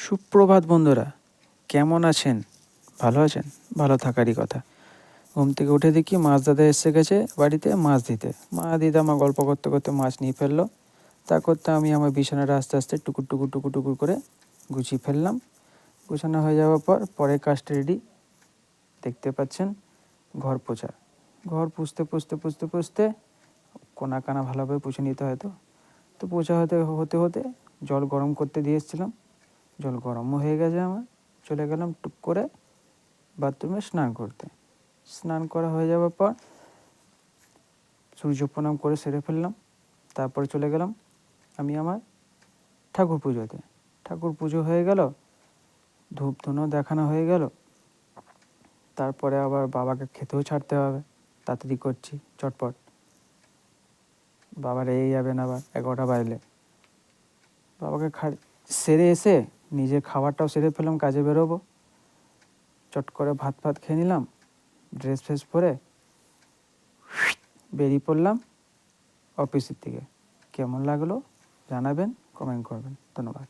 সুপ্রভাত বন্ধুরা, কেমন আছেন? ভালো আছেন? ভালো থাকারই কথা। ঘুম থেকে উঠে দেখি মাছ দাদা এসে গেছে বাড়িতে মাছ দিতে। দিদা মা গল্প করতে করতে মাছ নিয়ে ফেললো। তা করতে আমি আমার বিছানাটা আস্তে আস্তে টুকুর টুকুর টুকুর টুকুর করে গুছিয়ে ফেললাম। গুছানো হয়ে যাওয়ার পর পরের কাজটা রেডি। দেখতে পাচ্ছেন, ঘর পোছা। ঘর পুছতে পুছতে পুছতে পুছতে কোনা কানা ভালোভাবে পুছে নিতে হয়। তো পোছা হতে হতে হতে জল গরম করতে দিয়ে এসেছিলাম। জল গরমও হয়ে গেছে আমার। চলে গেলাম টুক করে বাথরুমে স্নান করতে। স্নান করা হয়ে যাওয়ার পর সূর্য প্রণাম করে সেরে ফেললাম। তারপরে চলে গেলাম আমি আমার ঠাকুর পুজোতে। ঠাকুর পুজো হয়ে গেল, ধূপ ধুনো দেখানো হয়ে গেল। তারপরে আবার বাবাকে খেতেও ছাড়তে হবে, তাড়াতাড়ি করছি চটপট। বাবা রেগে যাবেন আবার 11টা বাজলে। বাবাকে সেরে এসে নিজের খাবারটাও সেরে ফেললাম, কাজে বেরোবো। চট করে ভাত খেয়ে নিলাম, ড্রেস ফ্রেস পরে বেরিয়ে পড়লাম অফিসের দিকে। কেমন লাগলো জানাবেন, কমেন্ট করবেন। ধন্যবাদ।